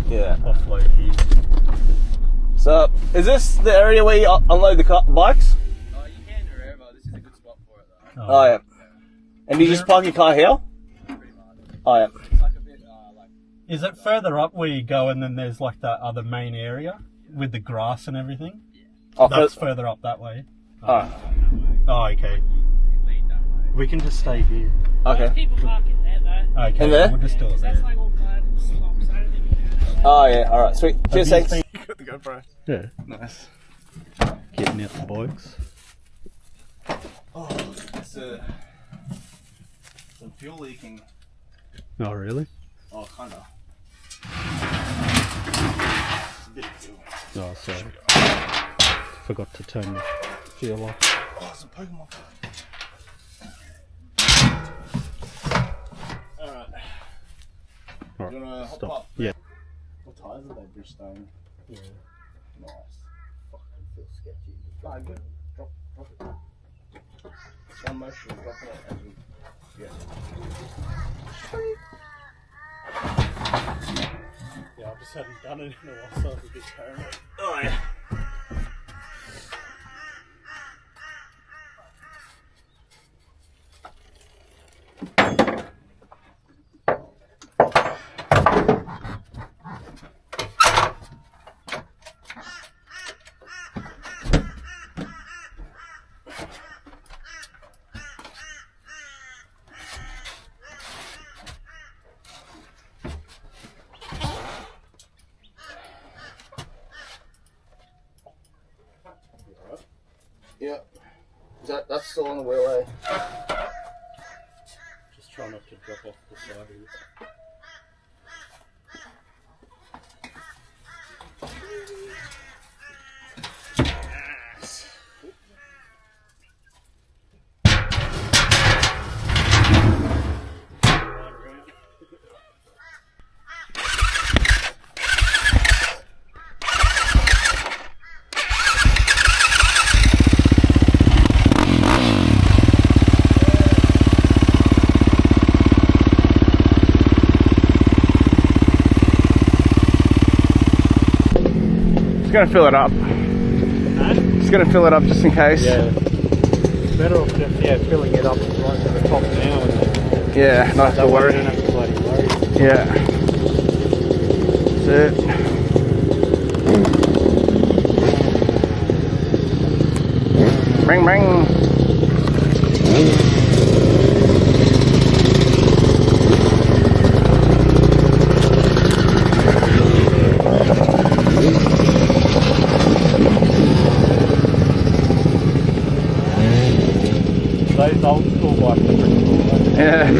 Yeah. Offload here. So, is this the area where you unload the bikes? Oh, you can do wherever. This is a good spot for it though. Oh, yeah. And you just park your car here? Pretty much. Oh, yeah. It's like a bit like... Is it further up where you go and then there's like that other main area with the grass and everything? Oh, That's further up that way. Oh. Oh, okay. Lead that way. We can just stay here. Okay. People parking there though. Okay, In there? we'll just do it That's there. like all gliding slops. I don't think you can do that. Oh, yeah. Alright, sweet. Cheers, Have you thanks. seen- You got the GoPro. Yeah, Nice. getting out the bikes. Oh, it's some fuel leaking. Oh, really? Oh, kinda. It's a bit of fuel. Oh, sorry. Forgot to turn the fuel off. Oh, some Pokemon. Alright. Alright, You wanna hop stop. up? Yeah. What tyres are they? Bridgestone. Yeah. Nice. Fucking feels sketchy. Nah, good. Drop it. Slow motion, dropping it as we Yeah, I just hadn't done it in a while, so I was a bit paranoid. Oh, yeah. Yeah. That's still on the wheelway. Just try not to drop off the side of it. Just gonna fill it up. Just gonna fill it up just in case. Yeah. Better off just, filling it up right to the top now. And Yeah, not have to worry. Don't have to bloody worry. Yeah. That's it. Ring, ring. Those old school bikes are pretty cool. Yeah.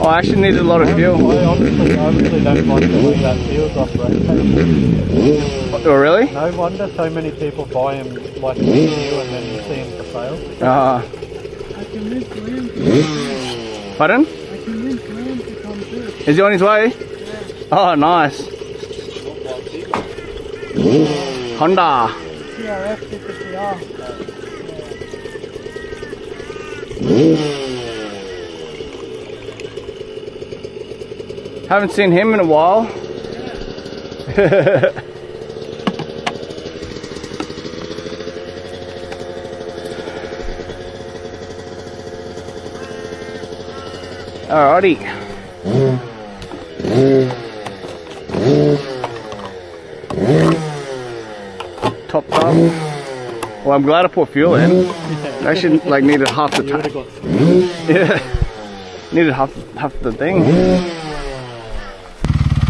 Oh, I actually needed a lot of fuel. I really don't mind the way that feels off road. Oh, really? No wonder so many people buy them like new and then see them for sale. I convinced Liam to Pardon? I convinced Liam to come too. Is he on his way? Yeah. Oh, nice. Honda. CRF 50R. Haven't seen him in a while. Alrighty. Top up. Well, I'm glad I put fuel in. I actually needed half the You would tank. have got Yeah. Needed half the thing.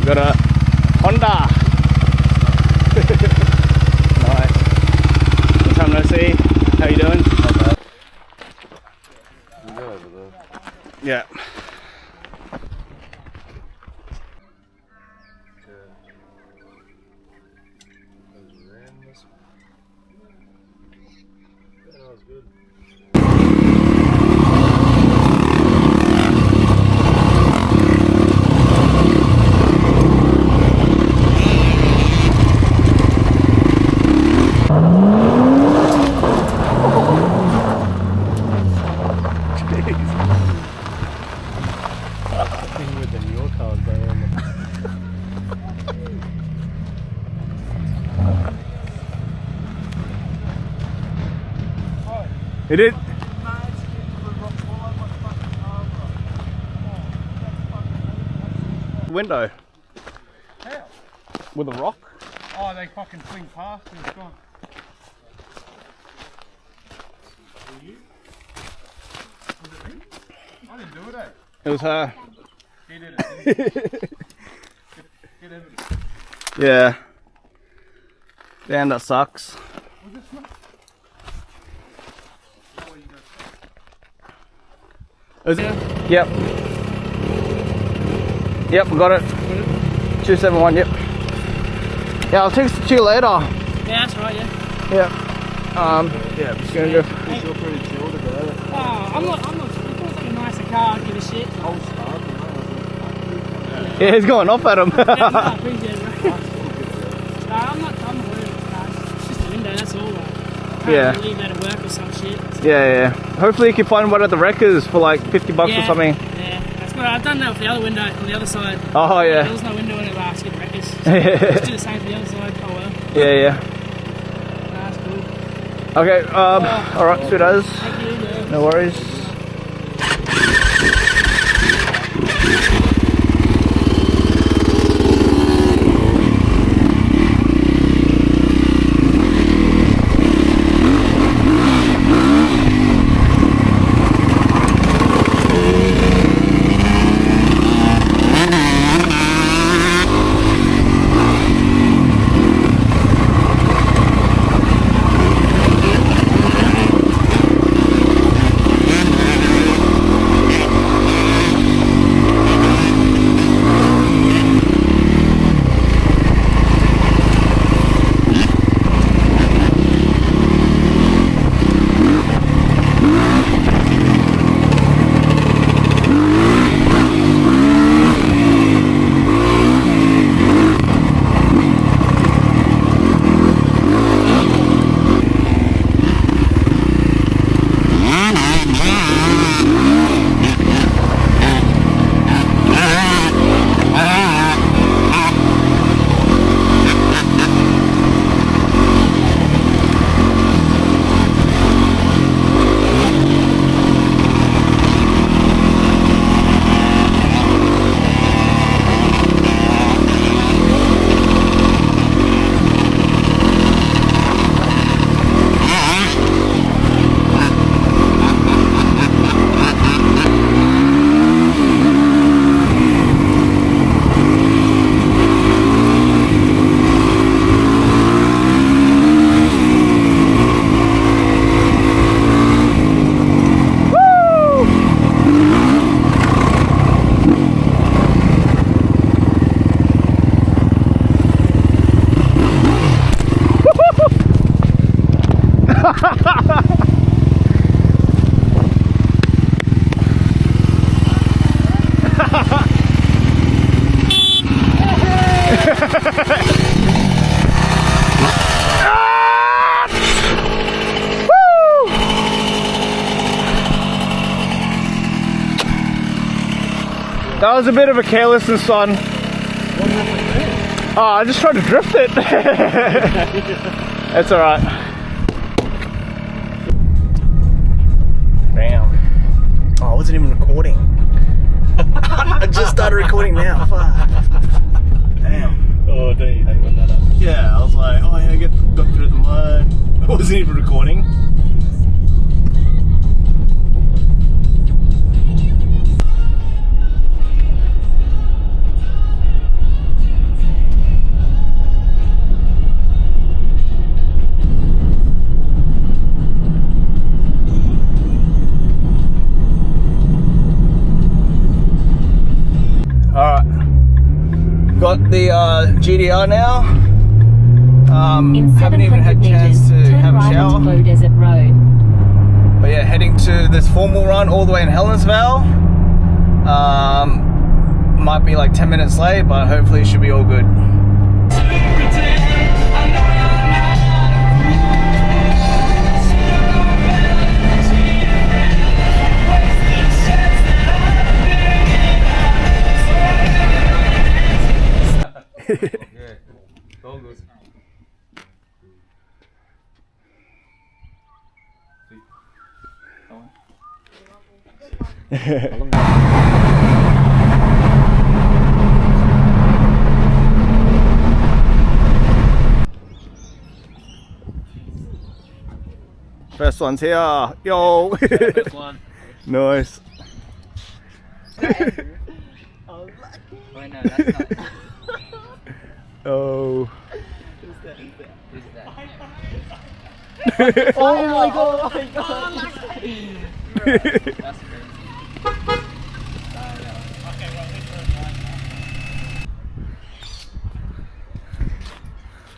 Got a Honda. Nice. Long time no see. How you doing? Yeah. thing with the newer cars though. It did. Window. How? With a rock. Oh, they fucking fling past and it's gone. Were you? Was it me? I didn't do it, eh? It was her. He did it. Get evidence. Yeah. Damn, that sucks. Was this not? Oh, you go. Is it? Yep. Yep, we got it. 271, yep. Yeah, I'll text it to you later. Yeah, that's right, yeah. Yep. Yeah, I'm just gonna do. You're pretty chilled about it. Oh, I'm not, if it was like a nicer car, I'd give a shit. I'll start. Yeah, he's going off at him. Yeah, no, I appreciate it, bro. No, I'm not worried about the cars. It's just a window, that's all. Like, Yeah. leave that at work or some shit. So, Yeah. Hopefully you can find one at the Wreckers for like $50 or something. Yeah, that's what I've done that with the other window on the other side. Oh yeah. There was no window in it last year, Wreckers. So just do the same for the other side. Oh well. Yeah. Nah, that's cool. Okay, alright, sweet as. Thank you. Yeah. No worries. That was a bit of a carelessness, son. Oh, I just tried to drift it. It's alright. Damn. Oh, I wasn't even recording. I just started recording now. Fuck. Damn. Oh, do you hate when that happens? Yeah, I was like, oh yeah, got through the mud. I wasn't even recording. Got the GDR now. Haven't even had a chance to have a shower. But yeah, heading to this formal run all the way in Helensvale. Might be like 10 minutes late, but hopefully it should be all good. Okay. All good. First one's here. Yo. First one. Nice. Oh no, that's not. Oh. Who's that? Oh my god! Oh my god! That's crazy.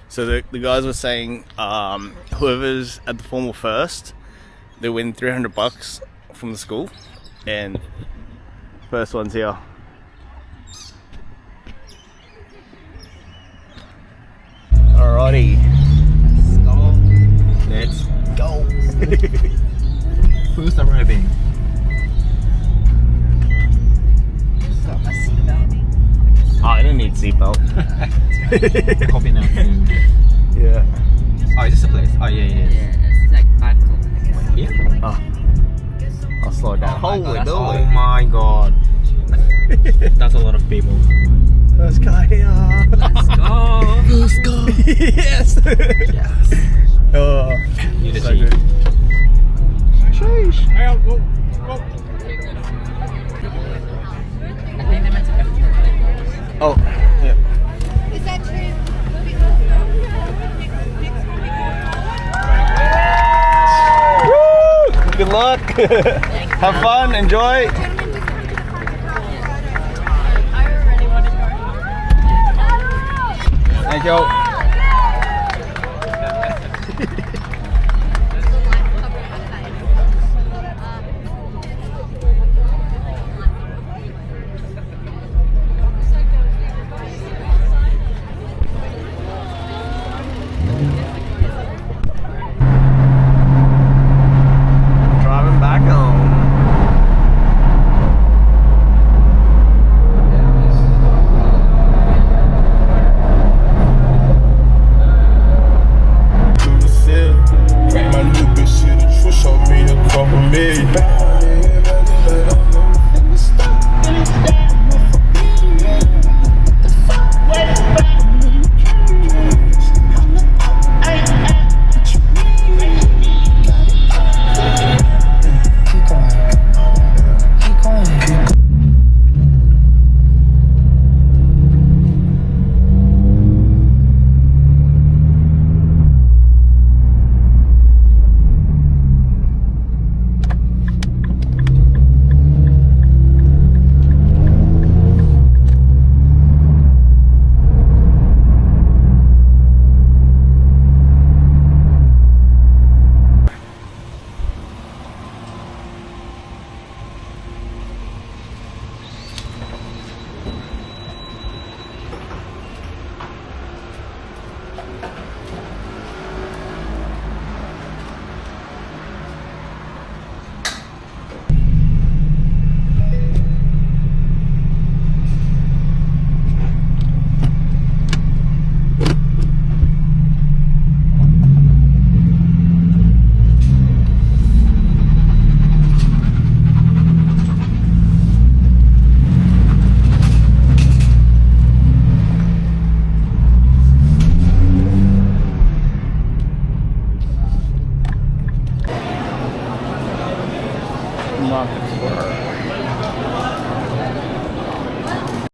So the guys were saying whoever's at the formal first, they win $300 from the school, and first one's here. Alrighty. Let's Go. Who's arriving? Got my seatbelt. Oh, I don't need seatbelt. Copy now. Yeah. Oh, is this the place? Oh, yeah. It's like 5 o'clock, I guess. Yeah. Oh. I'll slow it down. Oh my God, Oh my god. That's a lot of people. First guy here. Let's go. Let's go. Yes. Yes. Oh, You just so see. good. Sheesh. Hang on, whoa, whoa. I think they meant to go. Oh, yeah. Is that true? Woo! Good luck. Have fun. Enjoy. I already want to go. Thank you. Driving back home. My new bitch hit a true, show me a couple million. Market Square.